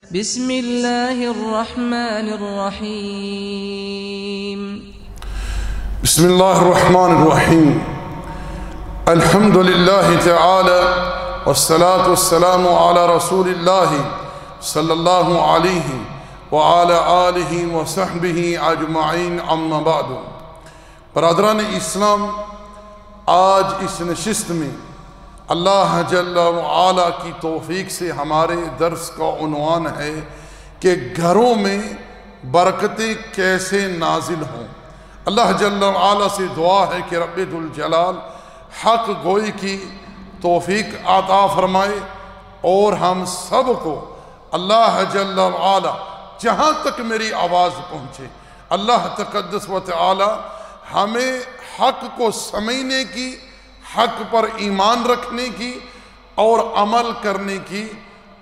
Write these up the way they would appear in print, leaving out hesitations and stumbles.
بسم الله الرحمن الرحيم. بسم الله الرحمن الرحيم. الحمد لله تعالى والصلاة والسلام على رسول الله صلی اللہ علیہ وعلى آلہ وصحبہ اجمعین اما بعد. برادران اسلام، آج اس نشست میں اللہ جل وعلا کی توفیق سے ہمارے درس کا عنوان ہے کہ گھروں میں برکتیں کیسے نازل ہوں. اللہ جل وعلا سے دعا ہے کہ رب ذوالجلال حق گوئی کی توفیق عطا فرمائے اور ہم سب کو اللہ جل وعلا جہاں تک میری آواز پہنچے اللہ تقدس و تعالی ہمیں حق کو سمجھنے کی، حق پر ایمان رکھنے کی اور عمل کرنے کی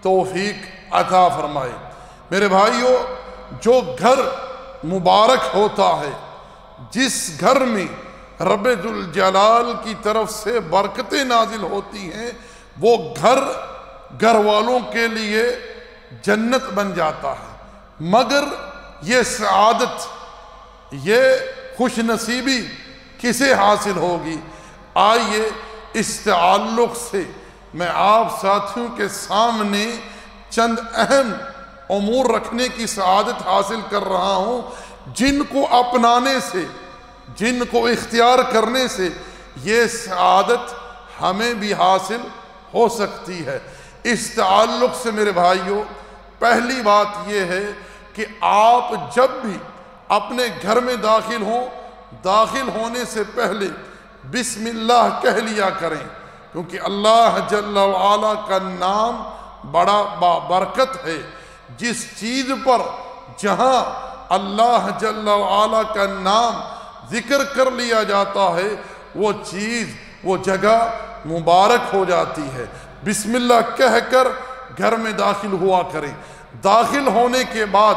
توفیق عطا فرمائے. میرے بھائیو، جو گھر مبارک ہوتا ہے، جس گھر میں رب ذوالجلال کی طرف سے برکتیں نازل ہوتی ہیں، وہ گھر والوں کے لیے جنت بن جاتا ہے. مگر یہ سعادت، یہ خوش نصیبی کسے حاصل ہوگی؟ آئیے اس تعلق سے میں آپ ساتھیوں کے سامنے چند اہم امور رکھنے کی سعادت حاصل کر رہا ہوں، جن کو اپنانے سے، جن کو اختیار کرنے سے یہ سعادت ہمیں بھی حاصل ہو سکتی ہے. اس تعلق سے میرے بھائیوں، پہلی بات یہ ہے کہ آپ جب بھی اپنے گھر میں داخل ہوں، داخل ہونے سے پہلے بسم اللہ کہہ لیا کریں، کیونکہ اللہ جل وعلا کا نام بڑا بابرکت ہے. جس چیز پر جہاں اللہ جل وعلا کا نام ذکر کر لیا جاتا ہے، وہ چیز، وہ جگہ مبارک ہو جاتی ہے. بسم اللہ کہہ کر گھر میں داخل ہوا کریں. داخل ہونے کے بعد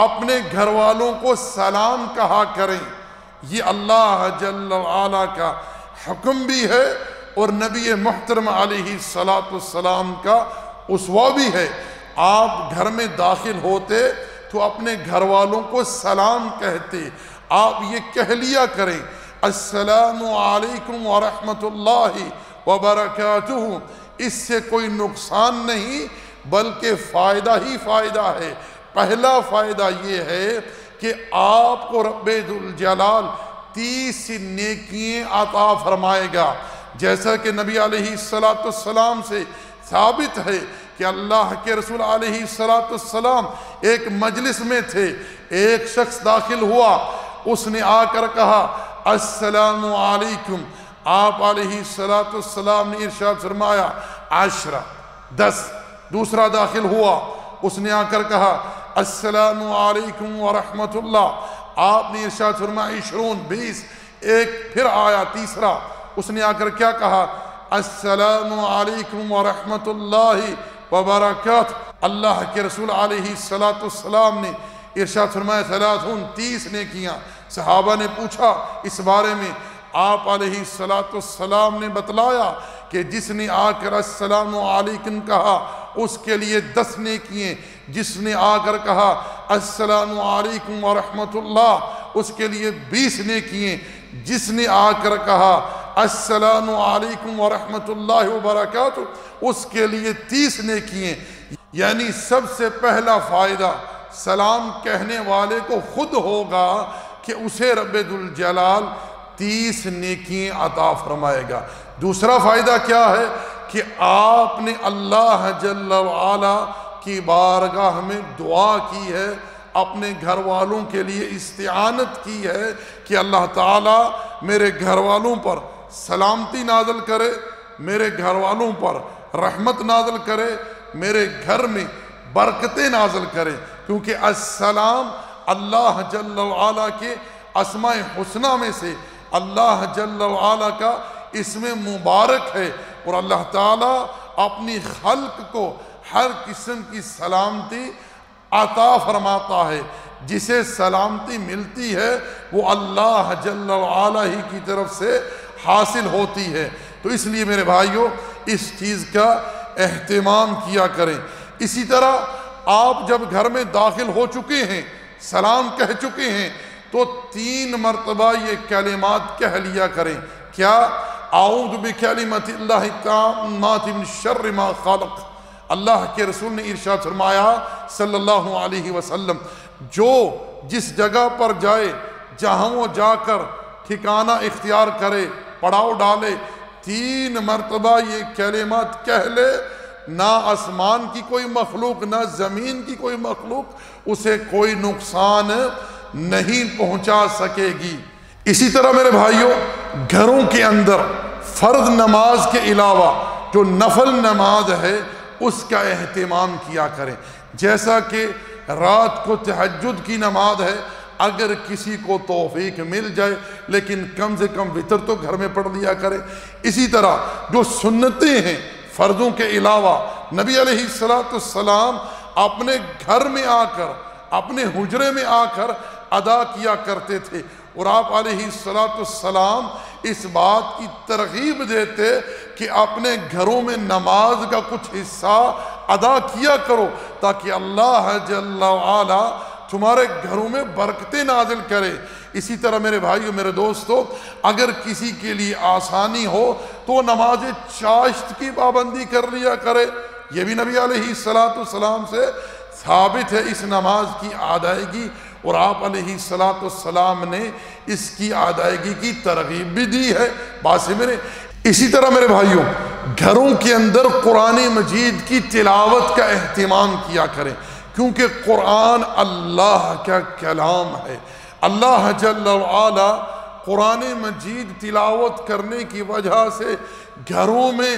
اپنے گھر والوں کو سلام کہا کریں. یہ اللہ جل وعلا کا حکم بھی ہے اور نبی محترم علیہ السلام کا اسوہ بھی ہے. آپ گھر میں داخل ہوتے تو اپنے گھر والوں کو سلام کہتے. آپ یہ کہہ لیا کریں، السلام علیکم ورحمۃ اللہ وبرکاتہ. اس سے کوئی نقصان نہیں بلکہ فائدہ ہی فائدہ ہے. پہلا فائدہ یہ ہے کہ آپ کو رب ذوالجلال 30 نیکیاں عطا فرمائے گا. جیسا کہ نبی علیہ السلام سے ثابت ہے کہ اللہ کے رسول علیہ السلام ایک مجلس میں تھے، ایک شخص داخل ہوا، اس نے آ کر کہا السلام علیکم. آپ علیہ السلام نے ارشاد فرمایا 10. دوسرا داخل ہوا، اس نے آ کر کہا السلام علیکم ورحمۃ اللہ. آپ نے ارشاد فرمایا 20. ایک پھر آیا تیسرا، اس نے آ کر کیا کہا السلام علیکم ورحمۃ اللہ وبرکاتہ. اللہ کے رسول علیہ السلام نے ارشاد فرمایا 30 نیکیاں. صحابہ نے پوچھا اس بارے میں، آپ علیہ السلام نے بتلایا کہ جس نے آ کر السلام علیکم کہا اس کے لیے 10 نیکیاں، جس نے آ کر کہا السلام علیکم ورحمۃ اللہ اس کے لیے 20 نیکیاں، جس نے آ کر کہا السلام علیکم ورحمۃ اللہ وبرکاتہ اس کے لیے 30 نیکیاں. یعنی سب سے پہلا فائدہ سلام کہنے والے کو خود ہوگا کہ اسے رب ذوالجلال 30 نیکیاں عطا فرمائے گا. دوسرا فائدہ کیا ہے کہ آپ نے اللہ جل وعلا کی بارگاہ میں دعا کی ہے، اپنے گھر والوں کے لیے استعانت کی ہے کہ اللہ تعالیٰ میرے گھر والوں پر سلامتی نازل کرے، میرے گھر والوں پر رحمت نازل کرے، میرے گھر میں برکتیں نازل کرے. کیونکہ السلام اللہ جل وعلا کے اسماء حسنہ میں سے اللہ جل وعلا کا اسم مبارک ہے، اور اللہ تعالیٰ اپنی خلق کو ہر قسم کی سلامتی عطا فرماتا ہے. جسے سلامتی ملتی ہے وہ اللہ جل وعلا ہی کی طرف سے حاصل ہوتی ہے. تو اس لیے میرے بھائیوں، اس چیز کا اہتمام کیا کریں. اسی طرح آپ جب گھر میں داخل ہو چکے ہیں، سلام کہہ چکے ہیں، تو 3 مرتبہ یہ کلمات کہہ لیا کریں۔ کیا؟ اعوذ بکلمات اللہ التامات من شر ما خلق۔ اللہ کے رسول نے ارشاد فرمایا صلی اللہ علیہ وسلم، جو جس جگہ پر جائے، جہاں وہ جا کر ٹھکانہ اختیار کرے، پڑاؤ ڈالے، 3 مرتبہ یہ کلمات کہہ لے، نہ آسمان کی کوئی مخلوق نہ زمین کی کوئی مخلوق اسے کوئی نقصان نہیں پہنچا سکے گی۔ اسی طرح میرے بھائیوں، گھروں کے اندر فرض نماز کے علاوہ جو نفل نماز ہے اس کا اہتمام کیا کریں۔ جیسا کہ رات کو تہجد کی نماز ہے، اگر کسی کو توفیق مل جائے لیکن کم سے کم وتر تو گھر میں پڑھ لیا کرے۔ اسی طرح جو سنتیں ہیں فرضوں کے علاوہ، نبی علیہ السلام اپنے گھر میں آ کر، اپنے حجرے میں آ کر ادا کیا کرتے تھے، اور آپ علیہ السلام اس بات کی ترغیب دیتے کہ اپنے گھروں میں نماز کا کچھ حصہ ادا کیا کرو تاکہ اللہ جل وعلا تمہارے گھروں میں برکتیں نازل کرے۔ اسی طرح میرے بھائیو، میرے دوستو، اگر کسی کے لیے آسانی ہو تو نماز چاشت کی پابندی کر لیا کرے۔ یہ بھی نبی علیہ السلام سے ثابت ہے اس نماز کی ادائیگی، اور آپ علیہ السلام نے اس کی ادائیگی کی ترغیب بھی دی ہے۔ بات سمجھ رہے؟ اسی طرح میرے بھائیوں، گھروں کے اندر قرآن مجید کی تلاوت کا اہتمام کیا کریں، کیونکہ قرآن اللہ کا کلام ہے۔ اللہ جل وعلا قرآن مجید تلاوت کرنے کی وجہ سے گھروں میں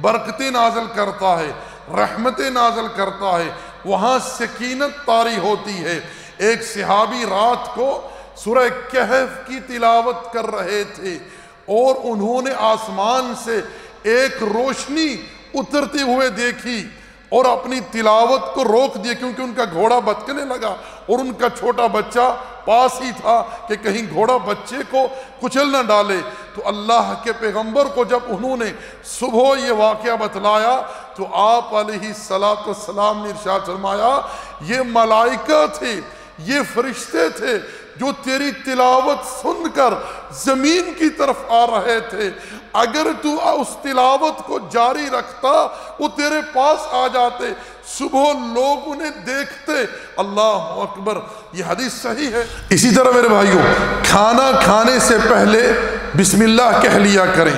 برکتیں نازل کرتا ہے، رحمتیں نازل کرتا ہے، وہاں سکینت طاری ہوتی ہے۔ ایک صحابی رات کو سورہ کہف کی تلاوت کر رہے تھے اور انہوں نے آسمان سے ایک روشنی اترتے ہوئے دیکھی اور اپنی تلاوت کو روک دیا، کیونکہ ان کا گھوڑا بھٹکنے لگا اور ان کا چھوٹا بچہ پاس ہی تھا کہ کہیں گھوڑا بچے کو کچل نہ ڈالے۔ تو اللہ کے پیغمبر کو جب انہوں نے صبح یہ واقعہ بتلایا تو آپ علیہ السلام نے ارشاد فرمایا، یہ ملائکہ تھے، یہ فرشتے تھے جو تیری تلاوت سن کر زمین کی طرف آ رہے تھے، اگر تو اس تلاوت کو جاری رکھتا وہ تیرے پاس آ جاتے، صبح لوگ انہیں دیکھتے۔ اللہ اکبر، یہ حدیث صحیح ہے۔ اسی طرح میرے بھائیوں، کھانا کھانے سے پہلے بسم اللہ کہہ لیا کریں،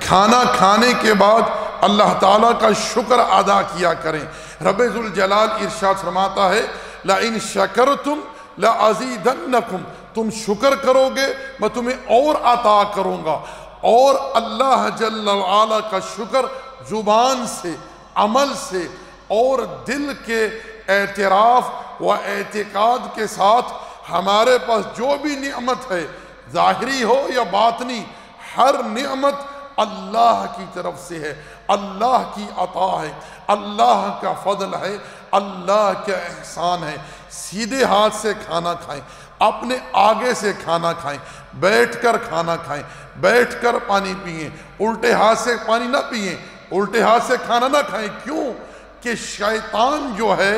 کھانا کھانے کے بعد اللہ تعالیٰ کا شکر ادا کیا کریں۔ رب ذوالجلال ارشاد فرماتا ہے، لَإِن شَكَرْتُمْ لَأَزِيدَنَّكُمْ، تم شکر کرو گے میں تمہیں اور عطا کروں گا۔ اور اللہ جل وعلا کا شکر زبان سے، عمل سے اور دل کے اعتراف و اعتقاد کے ساتھ ہمارے پاس جو بھی نعمت ہے، ظاہری ہو یا باطنی، ہر نعمت اللہ کی طرف سے ہے، اللہ کی عطا ہے، اللہ کا فضل ہے، اللہ کا احسان ہے۔ سیدھے ہاتھ سے کھانا کھائیں، اپنے آگے سے کھانا کھائیں، بیٹھ کر کھانا کھائیں، بیٹھ کر پانی پئیں، الٹے ہاتھ سے پانی نہ پئیں، الٹے ہاتھ سے کھانا نہ کھائیں۔ کیوں؟ کہ شیطان جو ہے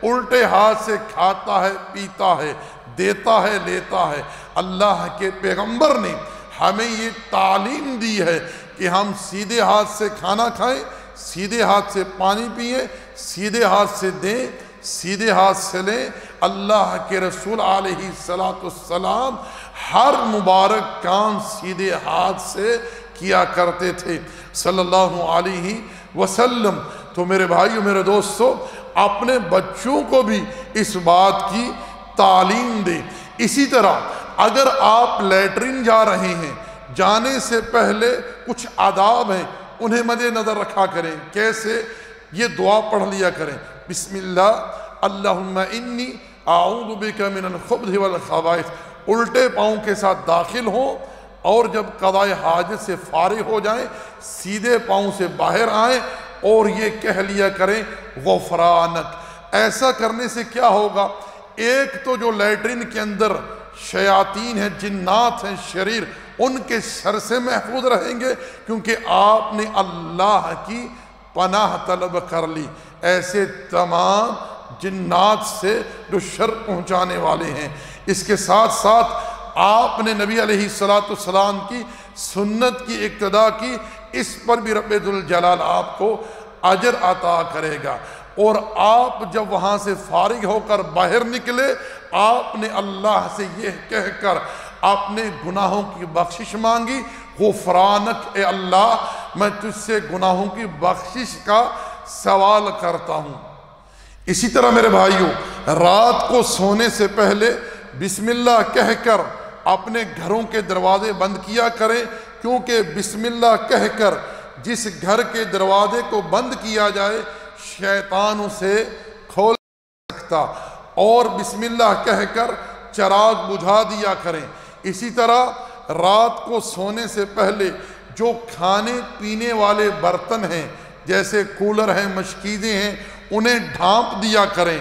الٹے ہاتھ سے کھاتا ہے، پیتا ہے، دیتا ہے، لیتا ہے۔ اللہ کے پیغمبر نے ہمیں یہ تعلیم دی ہے کہ ہم سیدھے ہاتھ سے کھانا کھائیں، سیدھے ہاتھ سے پانی پئیں، سیدھے ہاتھ سے دیں، سیدھے ہاتھ سے لیں۔ اللہ کے رسول علیہ السلام ہر مبارک کام سیدھے ہاتھ سے کیا کرتے تھے صلی اللہ علیہ وسلم۔ تو میرے بھائیو، میرے دوستو، اپنے بچوں کو بھی اس بات کی تعلیم دیں۔ اسی طرح اگر آپ لیٹرین جا رہے ہیں، جانے سے پہلے کچھ آداب ہیں، انہیں مد نظر رکھا کریں۔ کیسے؟ یہ دعا پڑھ لیا کریں، بسم اللہ اللہم انی اعوذ بک من الخبث والخبائث، الٹے پاؤں کے ساتھ داخل ہوں، اور جب قضاء حاجت سے فارغ ہو جائیں سیدھے پاؤں سے باہر آئیں اور یہ کہہ لیا کریں غفرانک۔ ایسا کرنے سے کیا ہوگا؟ ایک تو جو لیٹرین کے اندر شیاطین ہیں، جنات ہیں، شریر، ان کے شر سے محفوظ رہیں گے، کیونکہ آپ نے اللہ کی پناہ طلب کر لی۔ ایسے تمام جنات سے جو شر پہنچانے والے ہیں۔ اس کے ساتھ ساتھ آپ نے نبی علیہ السلام کی سنت کی اقتداء کی، اس پر بھی رب ذوالجلال آپ کو اجر عطا کرے گا۔ اور آپ جب وہاں سے فارغ ہو کر باہر نکلے، آپ نے اللہ سے یہ کہہ کر اپنے گناہوں کی بخشش مانگی، غفرانک، اے اللہ میں تجھ سے گناہوں کی بخشش کا سوال کرتا ہوں۔ اسی طرح میرے بھائیوں، رات کو سونے سے پہلے بسم اللہ کہہ کر اپنے گھروں کے دروازے بند کیا کریں، کیونکہ بسم اللہ کہہ کر جس گھر کے دروازے کو بند کیا جائے شیطان اسے کھول سکتا، اور بسم اللہ کہہ کر چراغ بجھا دیا کریں۔ اسی طرح رات کو سونے سے پہلے جو کھانے پینے والے برتن ہیں جیسے کولر ہیں، مشکیزیں ہیں، انہیں ڈھانپ دیا کریں،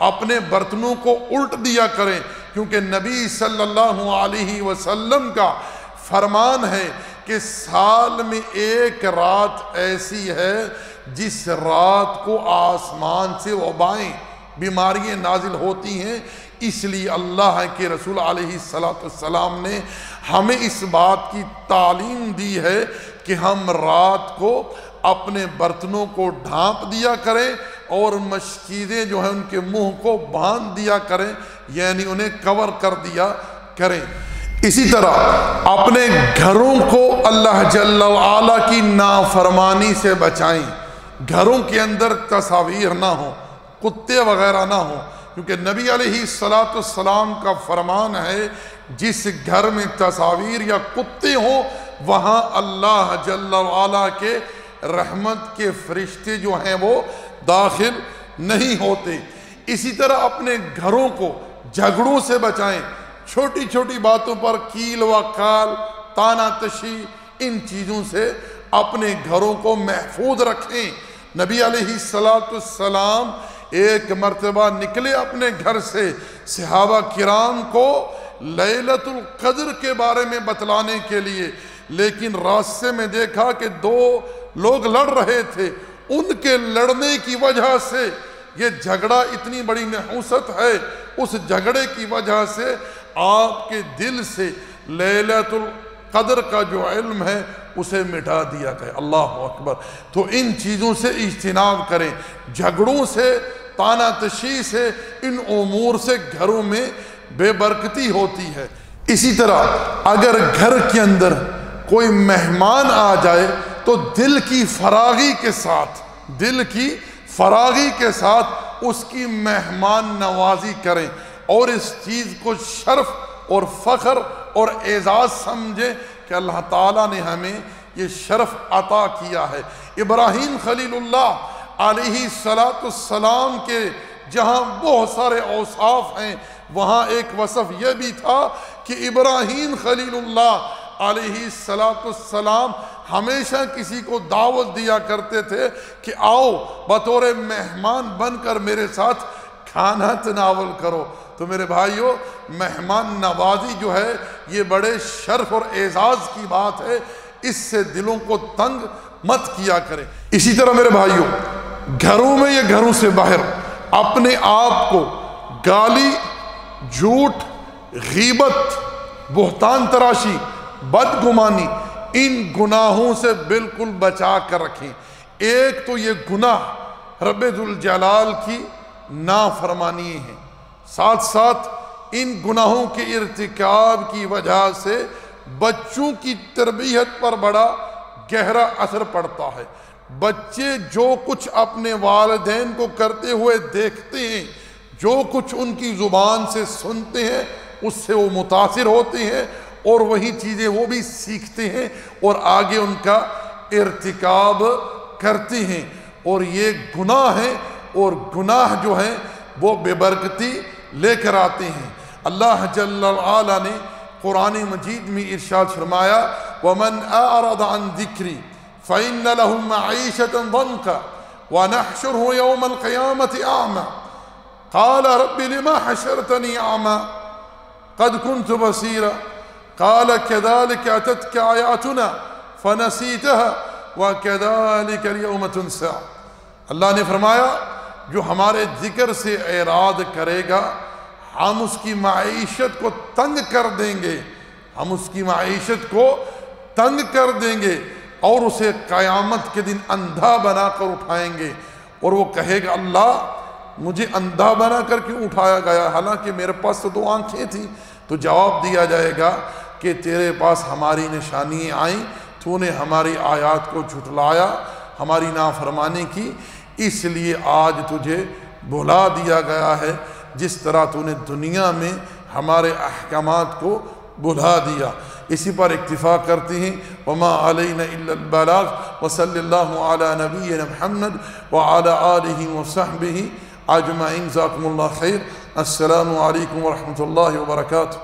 اپنے برتنوں کو الٹ دیا کریں، کیونکہ نبی صلی اللہ علیہ وسلم کا فرمان ہے کہ سال میں ایک رات ایسی ہے جس رات کو آسمان سے وبائیں، بیماریاں نازل ہوتی ہیں۔ اس لیے اللہ کے رسول علیہ السلام نے ہمیں اس بات کی تعلیم دی ہے کہ ہم رات کو اپنے برتنوں کو ڈھانپ دیا کریں اور مشکیزیں جو ہیں ان کے منہ کو باندھ دیا کریں، یعنی انہیں کور کر دیا کریں۔ اسی طرح اپنے گھروں کو اللہ جل وعلا کی نافرمانی سے بچائیں، گھروں کے اندر تصاویر نہ ہوں، کتے وغیرہ نہ ہوں، کیونکہ نبی علیہ السلام کا فرمان ہے جس گھر میں تصاویر یا کتے ہوں وہاں اللہ جل وعلا کے رحمت کے فرشتے جو ہیں وہ داخل نہیں ہوتے۔ اسی طرح اپنے گھروں کو جھگڑوں سے بچائیں، چھوٹی چھوٹی باتوں پر کیل و کال، تانا تشی، ان چیزوں سے اپنے گھروں کو محفوظ رکھیں۔ نبی علیہ السلام ایک مرتبہ نکلے اپنے گھر سے صحابہ کرام کو لیلۃ القدر کے بارے میں بتلانے کے لیے، لیکن راستے میں دیکھا کہ دو لوگ لڑ رہے تھے، ان کے لڑنے کی وجہ سے یہ جھگڑا اتنی بڑی نحوست ہے، اس جھگڑے کی وجہ سے آپ کے دل سے لیلۃ القدر کا جو علم ہے اسے مٹا دیا گیا۔ اللہ اکبر۔ تو ان چیزوں سے اجتناب کریں، جھگڑوں سے، تانا تشی سے، ان امور سے گھروں میں بے برکتی ہوتی ہے۔ اسی طرح اگر گھر کے اندر کوئی مہمان آ جائے تو دل کی فراغی کے ساتھ اس کی مہمان نوازی کریں، اور اس چیز کو شرف اور فخر اور اعزاز سمجھیں کہ اللہ تعالیٰ نے ہمیں یہ شرف عطا کیا ہے۔ ابراہیم خلیل اللہ علیہ السلام کے جہاں بہت سارے اوصاف ہیں، وہاں ایک وصف یہ بھی تھا کہ ابراہیم خلیل اللہ علیہ السلام ہمیشہ کسی کو دعوت دیا کرتے تھے کہ آؤ بطور مہمان بن کر میرے ساتھ کھانا تناول کرو۔ تو میرے بھائیو، مہمان نوازی جو ہے یہ بڑے شرف اور اعزاز کی بات ہے، اس سے دلوں کو تنگ مت کیا کرے۔ اسی طرح میرے بھائیو، گھروں میں یا گھروں سے باہر اپنے آپ کو گالی، جھوٹ، غیبت، بہتان تراشی، بدگمانی، ان گناہوں سے بالکل بچا کر رکھیں۔ ایک تو یہ گناہ رب ذوالجلال کی نافرمانی ہے، ساتھ ساتھ ان گناہوں کے ارتکاب کی وجہ سے بچوں کی تربیت پر بڑا گہرا اثر پڑتا ہے۔ بچے جو کچھ اپنے والدین کو کرتے ہوئے دیکھتے ہیں، جو کچھ ان کی زبان سے سنتے ہیں، اس سے وہ متاثر ہوتے ہیں، اور وہی چیزیں وہ بھی سیکھتے ہیں اور آگے ان کا ارتکاب کرتے ہیں، اور یہ گناہ ہیں، اور گناہ جو ہیں وہ بے برکتی لے کر آتے ہیں۔ اللہ جل وعلا نے قرآن مجید میں ارشاد فرمایا وَمَنْ أَعْرَضَ عَنْ ذِكْرِي فَإِنَّ لَهُ مَعِيشَةً ضَنْكًا وَنَحْشُرُهُ يَوْمَ الْقِيَامَةِ أَعْمَى قَالَ رَبِّ لِمَ حَشَرْتَنِي أَعْمَى قَدْ كُنْتُ بَصِيرًا قَالَ كَذَلِكَ أَتَتْكَ آيَاتُنَا فَنَسِيتَهَا وَكَذَلِكَ الْيَوْمَ تُنسَى۔ اللہ نے فرمایا جو ہمارے ذکر سے اعراض کرے گا ہم اس کی معیشت کو تنگ کر دیں گے، ہم اس کی معیشت کو تنگ کر دیں گے اور اسے قیامت کے دن اندھا بنا کر اٹھائیں گے، اور وہ کہے گا اللہ مجھے اندھا بنا کر کیوں اٹھایا گیا حالانکہ میرے پاس تو 2 آنکھیں تھیں؟ تو جواب دیا جائے گا کہ تیرے پاس ہماری نشانیاں آئیں، تو نے ہماری آیات کو جھٹلایا، ہماری نافرمانی کی، اس لیے آج تجھے بھلا دیا گیا ہے جس طرح تو نے دنیا میں ہمارے احکامات کو بھلا دیا۔ اسی پر اکتفا کرتے ہیں، وما علینا الا البلاغ، وصلی اللہ علی نبینا محمد وعلی آلہ وصحبہ اجمعین۔ جزاکم اللہ خیر۔ السلام علیکم ورحمۃ اللہ وبرکاتہ۔